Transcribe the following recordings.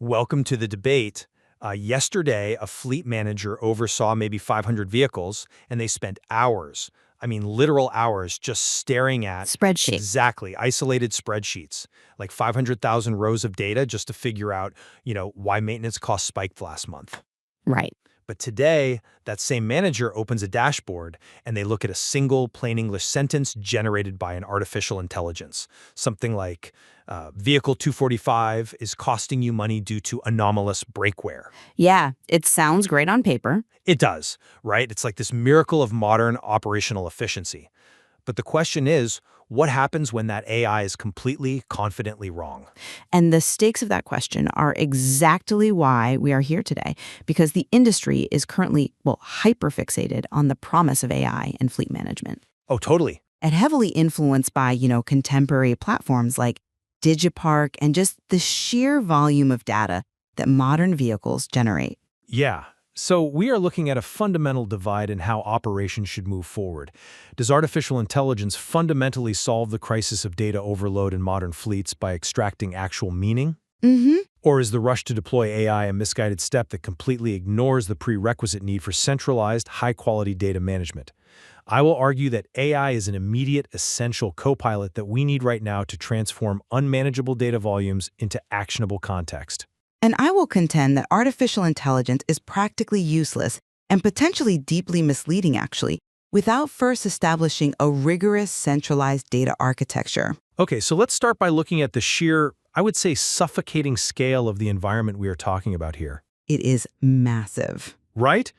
Welcome to the debate. Yesterday, a fleet manager oversaw maybe 500 vehicles, and they spent hours, literal hours, just staring at Spreadsheet. exactly isolated spreadsheets, like 500,000 rows of data just to figure out, why maintenance costs spiked last month. Right. But today, that same manager opens a dashboard and they look at a single plain English sentence generated by an artificial intelligence. Something like, vehicle 245 is costing you money due to anomalous brake wear. Yeah, it sounds great on paper. It does, right? It's like this miracle of modern operational efficiency. But the question is, what happens when that AI is completely, confidently wrong? And the stakes of that question are exactly why we are here today, because the industry is currently, hyper-fixated on the promise of AI in fleet management. Oh, totally. And heavily influenced by, contemporary platforms like Digiparc and just the sheer volume of data that modern vehicles generate. Yeah. So we are looking at a fundamental divide in how operations should move forward. Does artificial intelligence fundamentally solve the crisis of data overload in modern fleets by extracting actual meaning? Mm-hmm. Or is the rush to deploy AI a misguided step that completely ignores the prerequisite need for centralized, high-quality data management? I will argue that AI is an immediate, essential copilot that we need right now to transform unmanageable data volumes into actionable context. And I will contend that artificial intelligence is practically useless and potentially deeply misleading, actually, without first establishing a rigorous centralized data architecture. Okay, so let's start by looking at the sheer, I would say, suffocating scale of the environment we are talking about here. It is massive. Right?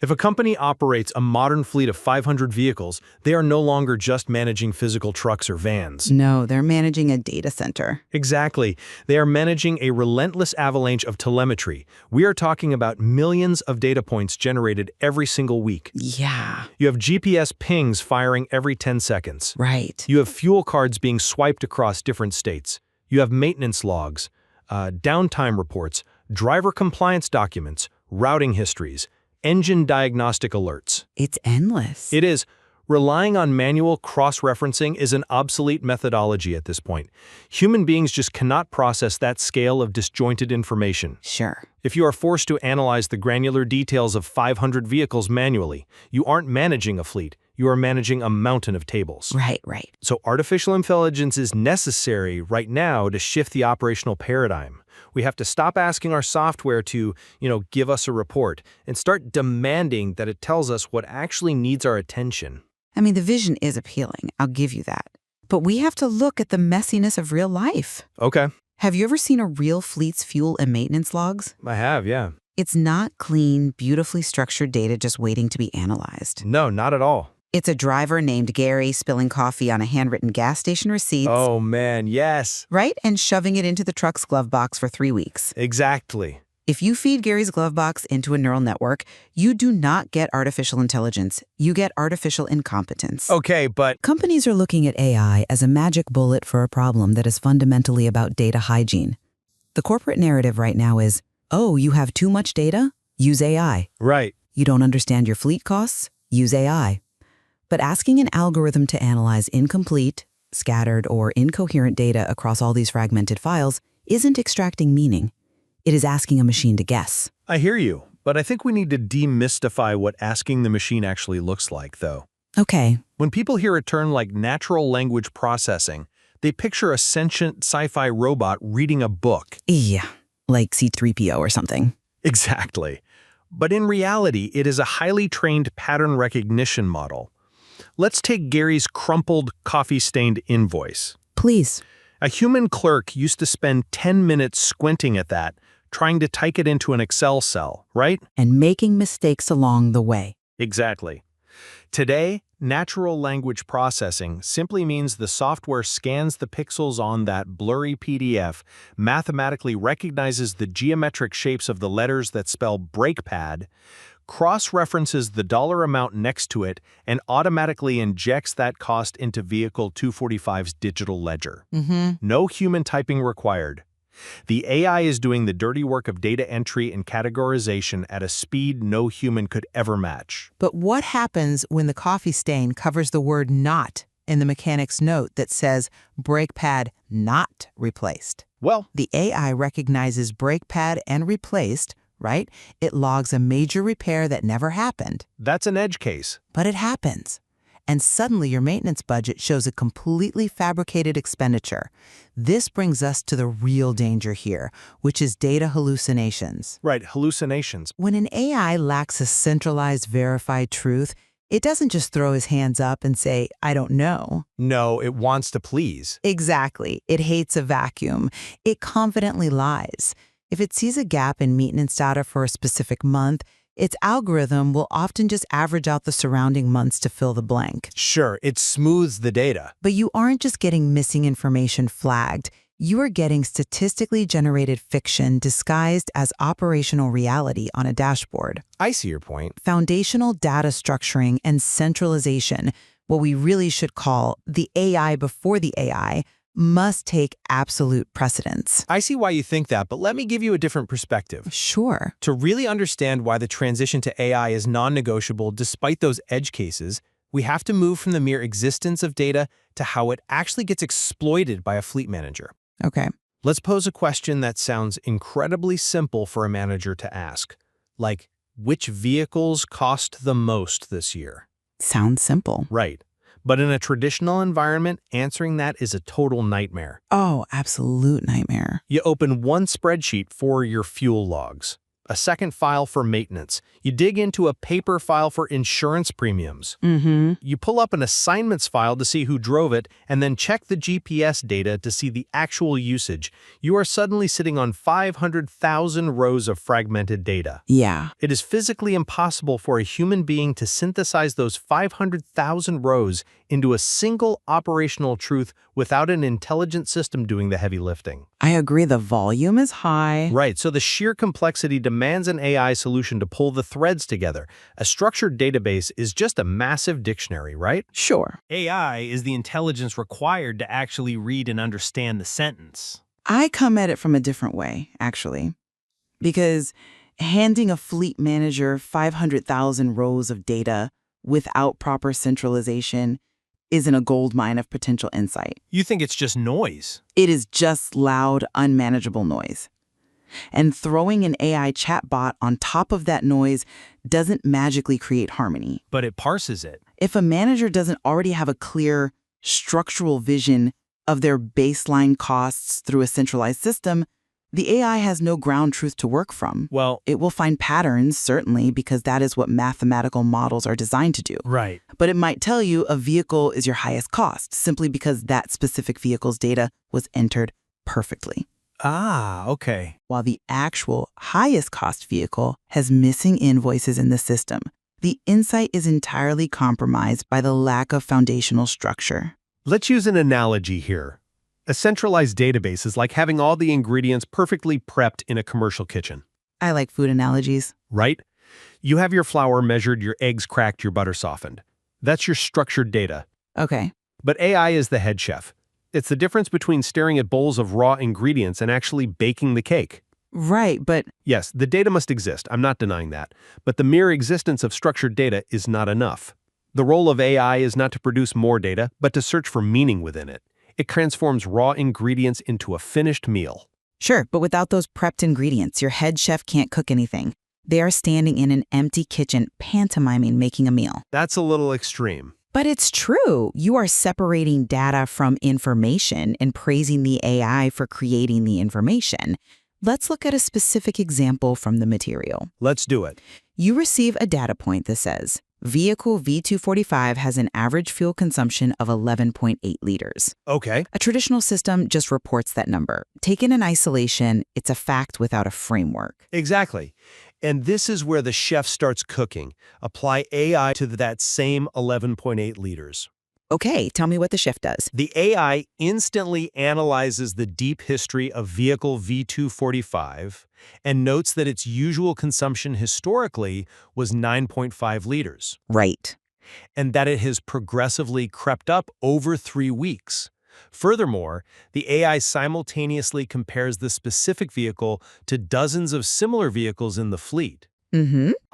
If a company operates a modern fleet of 500 vehicles, they are no longer just managing physical trucks or vans. No, they're managing a data center. Exactly. They are managing a relentless avalanche of telemetry. We are talking about millions of data points generated every single week. Yeah. You have GPS pings firing every 10 seconds. Right. You have fuel cards being swiped across different states. You have maintenance logs, downtime reports, driver compliance documents, routing histories, engine diagnostic alerts. It's endless. It is. Relying on manual cross-referencing is an obsolete methodology at this point. Human beings just cannot process that scale of disjointed information. Sure. If you are forced to analyze the granular details of 500 vehicles manually, you aren't managing a fleet. You are managing a mountain of tables. Right. So artificial intelligence is necessary right now to shift the operational paradigm. We have to stop asking our software to, give us a report and start demanding that it tells us what actually needs our attention. I mean, the vision is appealing. I'll give you that. But we have to look at the messiness of real life. Okay. Have you ever seen a real fleet's fuel and maintenance logs? I have, yeah. It's not clean, beautifully structured data just waiting to be analyzed. No, not at all. It's a driver named Gary spilling coffee on a handwritten gas station receipts. Oh, man, yes. Right? And shoving it into the truck's glove box for 3 weeks. Exactly. If you feed Gary's glove box into a neural network, you do not get artificial intelligence. You get artificial incompetence. Okay, but Companies are looking at AI as a magic bullet for a problem that is fundamentally about data hygiene. The corporate narrative right now is, oh, you have too much data? Use AI. right. You don't understand your fleet costs? Use AI. But asking an algorithm to analyze incomplete, scattered, or incoherent data across all these fragmented files isn't extracting meaning. It is asking a machine to guess. I hear you, but I think we need to demystify what asking the machine actually looks like, though. Okay. When people hear a term like natural language processing, they picture a sentient sci-fi robot reading a book. Yeah, like C-3PO or something. Exactly. But in reality, it is a highly trained pattern recognition model. Let's take Gary's crumpled, coffee-stained invoice. Please. A human clerk used to spend 10 minutes squinting at that, trying to type it into an Excel cell, right? And making mistakes along the way. Exactly. Today, natural language processing simply means the software scans the pixels on that blurry PDF, mathematically recognizes the geometric shapes of the letters that spell brake pad, cross-references the dollar amount next to it, and automatically injects that cost into Vehicle 245's digital ledger. No human typing required. The AI is doing the dirty work of data entry and categorization at a speed no human could ever match. But what happens when the coffee stain covers the word not in the mechanic's note that says brake pad not replaced? Well, The AI recognizes brake pad and replaced, right? It logs a major repair that never happened, that's an edge case. but it happens. And suddenly your maintenance budget shows a completely fabricated expenditure. This brings us to the real danger here, which is data hallucinations. Right, hallucinations. When an AI lacks a centralized verified truth, it doesn't just throw his hands up and say, I don't know. No, it wants to please. Exactly. It hates a vacuum. It confidently lies. If it sees a gap in maintenance data for a specific month, its algorithm will often just average out the surrounding months to fill the blank. Sure, it smooths the data. But you aren't just getting missing information flagged. You are getting statistically generated fiction disguised as operational reality on a dashboard. I see your point. Foundational data structuring and centralization, what we really should call the AI before the AI, must take absolute precedence. I see why you think that, but let me give you a different perspective. Sure. To really understand why the transition to AI is non-negotiable despite those edge cases, we have to move from the mere existence of data to how it actually gets exploited by a fleet manager. Okay. Let's pose a question that sounds incredibly simple for a manager to ask, like, which vehicles cost the most this year? Sounds simple. Right. But in a traditional environment, answering that is a total nightmare. Oh, absolute nightmare. You open one spreadsheet for your fuel logs, a second file for maintenance. You dig into a paper file for insurance premiums. You pull up an assignments file to see who drove it, and then check the GPS data to see the actual usage. You are suddenly sitting on 500,000 rows of fragmented data. Yeah. It is physically impossible for a human being to synthesize those 500,000 rows into a single operational truth without an intelligent system doing the heavy lifting. I agree the volume is high. Right, so the sheer complexity demands an AI solution to pull the threads together. A structured database is just a massive dictionary, right? Sure. AI is the intelligence required to actually read and understand the sentence. I come at it from a different way, actually. Because handing a fleet manager 500,000 rows of data without proper centralization isn't a goldmine of potential insight. You think it's just noise? It is just loud, unmanageable noise. And throwing an AI chatbot on top of that noise doesn't magically create harmony. But it parses it. If a manager doesn't already have a clear, structural vision of their baseline costs through a centralized system, the AI has no ground truth to work from. Well, It will find patterns, certainly, because that is what mathematical models are designed to do. right. But it might tell you a vehicle is your highest cost simply because that specific vehicle's data was entered perfectly, Ah, okay. while the actual highest cost vehicle has missing invoices in the system. The insight is entirely compromised by the lack of foundational structure. Let's use an analogy here. A centralized database is like having all the ingredients perfectly prepped in a commercial kitchen, I like food analogies. right? You have your flour measured, your eggs cracked, your butter softened. That's your structured data. Okay. But AI is the head chef. It's the difference between staring at bowls of raw ingredients and actually baking the cake. Right, but Yes, the data must exist, I'm not denying that, but the mere existence of structured data is not enough. The role of AI is not to produce more data, but to search for meaning within it. It transforms raw ingredients into a finished meal. Sure, but without those prepped ingredients, your head chef can't cook anything. They are standing in an empty kitchen, pantomiming making a meal. That's a little extreme. But it's true. You are separating data from information and praising the AI for creating the information. Let's look at a specific example from the material. Let's do it. You receive a data point that says, vehicle V245 has an average fuel consumption of 11.8 liters. Okay. A traditional system just reports that number. Taken in isolation, it's a fact without a framework. Exactly. And this is where the chef starts cooking. Apply AI to that same 11.8 liters. Okay, tell me what the chef does. The AI instantly analyzes the deep history of vehicle V245 and notes that its usual consumption historically was 9.5 liters, Right. and that it has progressively crept up over 3 weeks. Furthermore, the AI simultaneously compares the specific vehicle to dozens of similar vehicles in the fleet.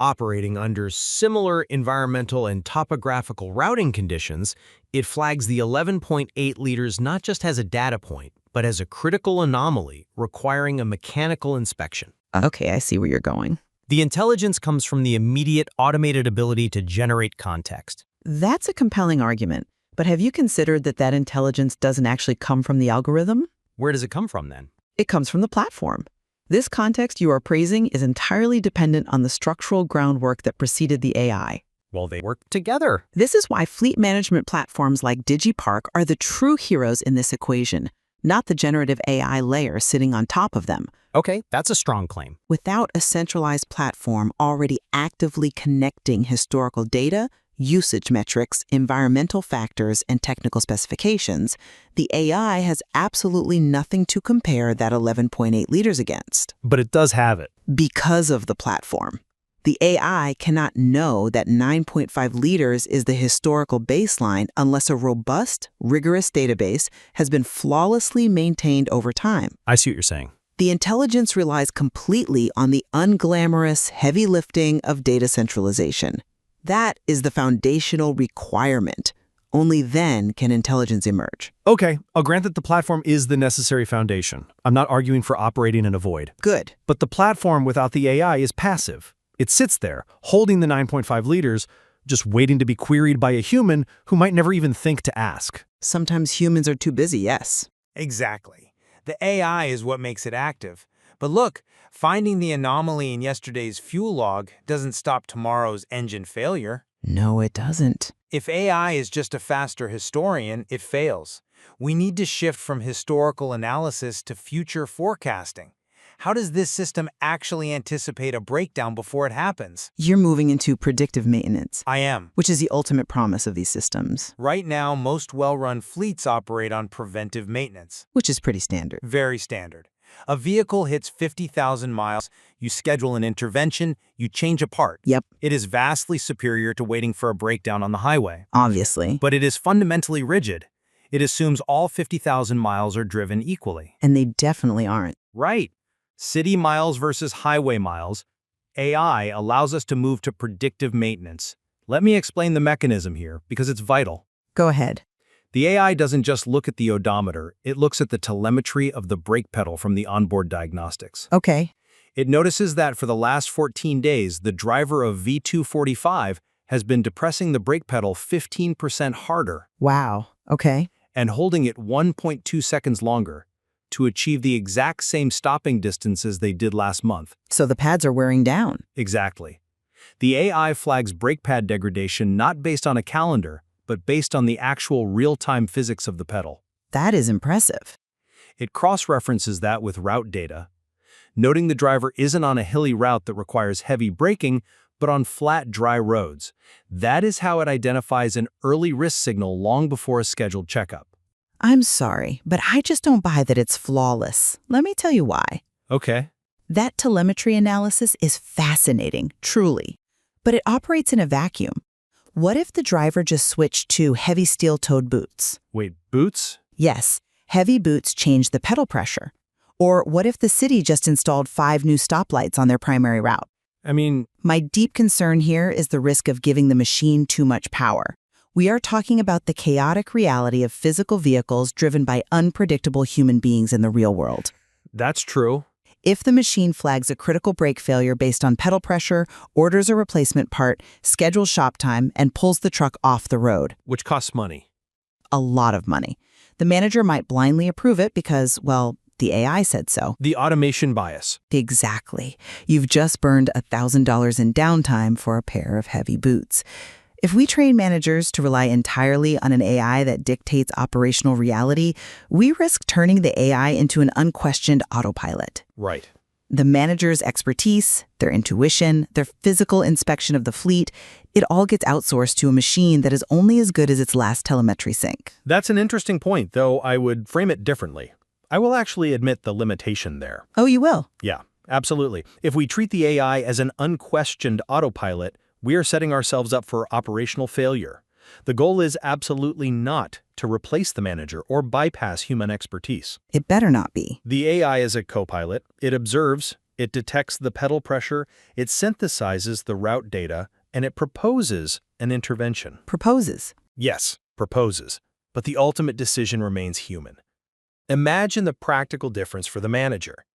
Operating under similar environmental and topographical routing conditions, it flags the 11.8 liters not just as a data point, but but as a critical anomaly requiring a mechanical inspection. Okay, I see where you're going. The intelligence comes from the immediate automated ability to generate context. That's a compelling argument, but have you considered that intelligence doesn't actually come from the algorithm? Where does it come from then? It comes from the platform. This context you are praising is entirely dependent on the structural groundwork that preceded the AI. Well, they work together. This is why fleet management platforms like Digiparc are the true heroes in this equation, not the generative AI layer sitting on top of them. Okay, that's a strong claim. Without a centralized platform already actively connecting historical data, usage metrics, environmental factors, and technical specifications, the AI has absolutely nothing to compare that 11.8 liters against. But it does have it. Because of the platform. The AI cannot know that 9.5 liters is the historical baseline unless a robust, rigorous database has been flawlessly maintained over time. I see what you're saying. The intelligence relies completely on the unglamorous heavy lifting of data centralization. That is the foundational requirement. Only then can intelligence emerge. Okay, I'll grant that the platform is the necessary foundation. I'm not arguing for operating in a void. Good. But the platform without the AI is passive. It sits there, holding the 9.5 liters, just waiting to be queried by a human who might never even think to ask. Sometimes humans are too busy, yes. Exactly. The AI is what makes it active. But look, finding the anomaly in yesterday's fuel log doesn't stop tomorrow's engine failure. No, it doesn't. If AI is just a faster historian, it fails. We need to shift from historical analysis to future forecasting. How does this system actually anticipate a breakdown before it happens? You're moving into predictive maintenance, I am. which is the ultimate promise of these systems, Right now, most well-run fleets operate on preventive maintenance. which is pretty standard. Very standard. A vehicle hits 50,000 miles, you schedule an intervention, you change a part. Yep, It is vastly superior to waiting for a breakdown on the highway. obviously. But it is fundamentally rigid. It assumes all 50,000 miles are driven equally. And they definitely aren't. Right. City miles versus highway miles. AI allows us to move to predictive maintenance. Let me explain the mechanism here, because it's vital. Go ahead. The AI doesn't just look at the odometer, it looks at the telemetry of the brake pedal from the onboard diagnostics. Okay. It notices that for the last 14 days, the driver of V245 has been depressing the brake pedal 15% harder Wow. Okay. and holding it 1.2 seconds longer to achieve the exact same stopping distance as they did last month. So the pads are wearing down. Exactly. The AI flags brake pad degradation not based on a calendar, but based on the actual real-time physics of the pedal. That is impressive. It cross-references that with route data, noting the driver isn't on a hilly route that requires heavy braking, but on flat, dry roads. That is how it identifies an early risk signal long before a scheduled checkup. I'm sorry, but I just don't buy that it's flawless. Let me tell you why. Okay. That telemetry analysis is fascinating, truly. But it operates in a vacuum. What if the driver just switched to heavy steel-toed boots? Wait, boots? Yes, heavy boots change the pedal pressure. Or what if the city just installed 5 new stoplights on their primary route? I mean, My deep concern here is the risk of giving the machine too much power. We are talking about the chaotic reality of physical vehicles driven by unpredictable human beings in the real world. that's true. If the machine flags a critical brake failure based on pedal pressure, orders a replacement part, schedules shop time, and pulls the truck off the road, Which costs money. a lot of money. The manager might blindly approve it because, well, the AI said so. The automation bias. Exactly. You've just burned $1,000 in downtime for a pair of heavy boots. If we train managers to rely entirely on an AI that dictates operational reality, we risk turning the AI into an unquestioned autopilot. Right. The manager's expertise, their intuition, their physical inspection of the fleet, it all gets outsourced to a machine that is only as good as its last telemetry sync. That's an interesting point, though I would frame it differently. I will actually admit the limitation there. Oh, you will? Yeah, absolutely. If we treat the AI as an unquestioned autopilot, we are setting ourselves up for operational failure. The goal is absolutely not to replace the manager or bypass human expertise. It better not be. The AI is a copilot. It observes, it detects the pedal pressure, it synthesizes the route data, and it proposes an intervention. Proposes. Yes, proposes. But the ultimate decision remains human. Imagine the practical difference for the manager.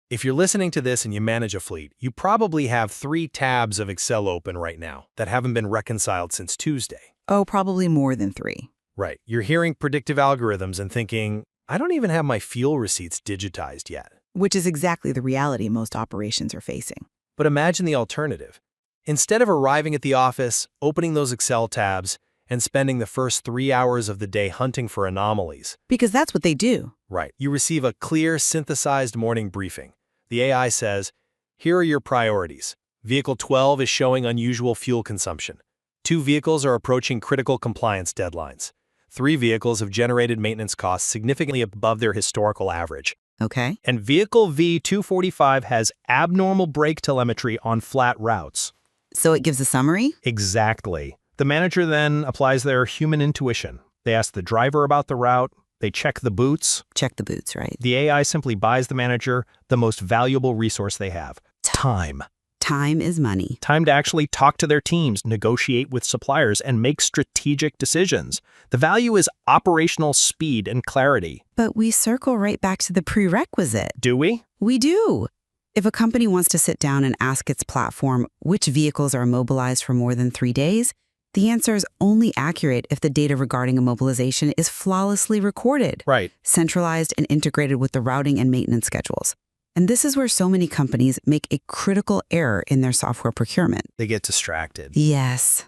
If you're listening to this and you manage a fleet, you probably have 3 tabs of Excel open right now that haven't been reconciled since Tuesday. Oh, probably more than 3. Right. You're hearing predictive algorithms and thinking, I don't even have my fuel receipts digitized yet. Which is exactly the reality most operations are facing. But imagine the alternative. Instead of arriving at the office, opening those Excel tabs, and spending the first 3 hours of the day hunting for anomalies. Because that's what they do. Right. You receive a clear, synthesized morning briefing. The AI says, here are your priorities. Vehicle 12 is showing unusual fuel consumption. 2 vehicles are approaching critical compliance deadlines. 3 vehicles have generated maintenance costs significantly above their historical average. Okay. And vehicle V245 has abnormal brake telemetry on flat routes. So it gives a summary? Exactly. The manager then applies their human intuition. They ask the driver about the route. They check the boots. Check the boots, right? The AI simply buys the manager the most valuable resource they have, time. Time is money. Time to actually talk to their teams, negotiate with suppliers, and make strategic decisions. The value is operational speed and clarity. But we circle right back to the prerequisite. Do we? We do. If a company wants to sit down and ask its platform which vehicles are immobilized for more than 3 days, the answer is only accurate if the data regarding immobilization is flawlessly recorded, Right. centralized and integrated with the routing and maintenance schedules. And this is where so many companies make a critical error in their software procurement. They get distracted. Yes.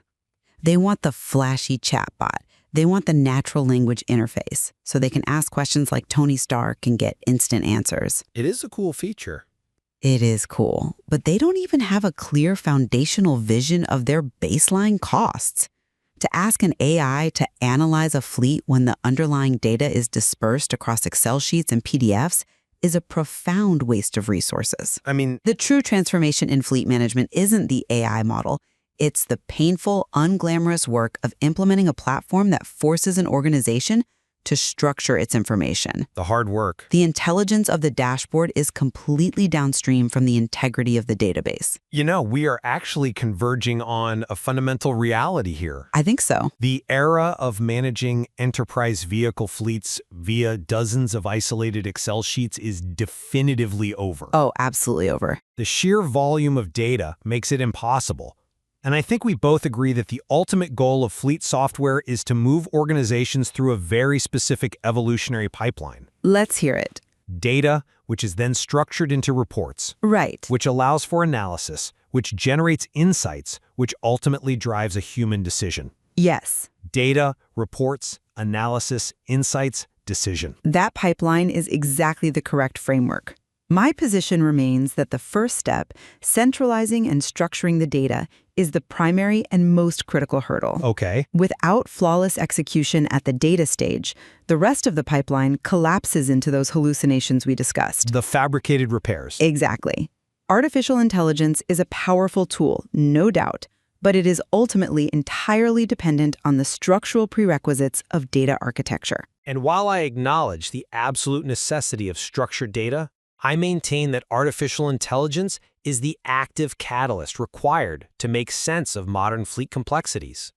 They want the flashy chatbot. They want the natural language interface, so they can ask questions like Tony Stark and get instant answers. It is a cool feature. It is cool, but they don't even have a clear foundational vision of their baseline costs. To ask an AI to analyze a fleet when the underlying data is dispersed across Excel sheets and PDFs is a profound waste of resources. I mean, The true transformation in fleet management isn't the AI model. It's the painful, unglamorous work of implementing a platform that forces an organization to structure its information. the hard work. The intelligence of the dashboard is completely downstream from the integrity of the database. You know, we are actually converging on a fundamental reality here. I think so. The era of managing enterprise vehicle fleets via dozens of isolated Excel sheets is definitively over. Oh, absolutely over. The sheer volume of data makes it impossible. And I think we both agree that the ultimate goal of fleet software is to move organizations through a very specific evolutionary pipeline. Let's hear it. Data, which is then structured into reports, Right. which allows for analysis, which generates insights, which ultimately drives a human decision. Yes. Data, reports, analysis, insights, decision. That pipeline is exactly the correct framework. My position remains that the first step, centralizing and structuring the data, is the primary and most critical hurdle. Okay. Without flawless execution at the data stage, the rest of the pipeline collapses into those hallucinations we discussed. The fabricated repairs. Exactly. Artificial intelligence is a powerful tool, no doubt, but it is ultimately entirely dependent on the structural prerequisites of data architecture. And while I acknowledge the absolute necessity of structured data, I maintain that artificial intelligence is the active catalyst required to make sense of modern fleet complexities.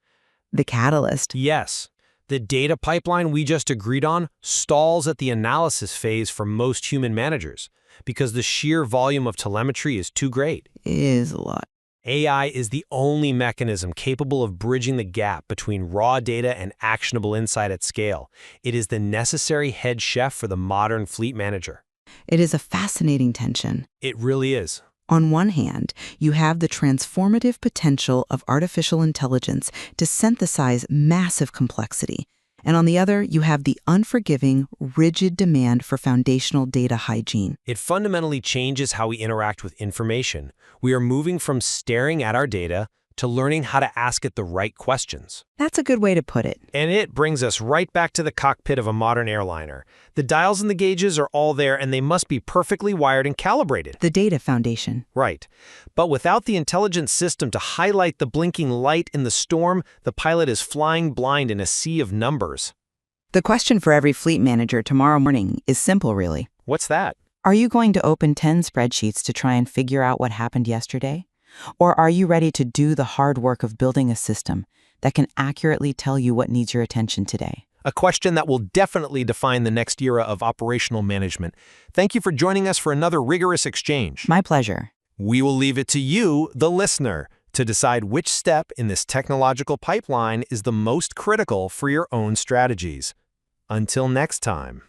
The catalyst. Yes, the data pipeline we just agreed on stalls at the analysis phase for most human managers because the sheer volume of telemetry is too great. Is a lot. AI is the only mechanism capable of bridging the gap between raw data and actionable insight at scale. It is the necessary head chef for the modern fleet manager. It is a fascinating tension. It really is. On one hand, you have the transformative potential of artificial intelligence to synthesize massive complexity. And on the other, you have the unforgiving, rigid demand for foundational data hygiene. It fundamentally changes how we interact with information. We are moving from staring at our data to learning how to ask it the right questions. That's a good way to put it. And it brings us right back to the cockpit of a modern airliner. The dials and the gauges are all there, and they must be perfectly wired and calibrated. The data foundation. Right. But without the intelligent system to highlight the blinking light in the storm, the pilot is flying blind in a sea of numbers. The question for every fleet manager tomorrow morning is simple, really. What's that? Are you going to open 10 spreadsheets to try and figure out what happened yesterday? Or are you ready to do the hard work of building a system that can accurately tell you what needs your attention today? A question that will definitely define the next era of operational management. Thank you for joining us for another rigorous exchange. My pleasure. We will leave it to you, the listener, to decide which step in this technological pipeline is the most critical for your own strategies. Until next time.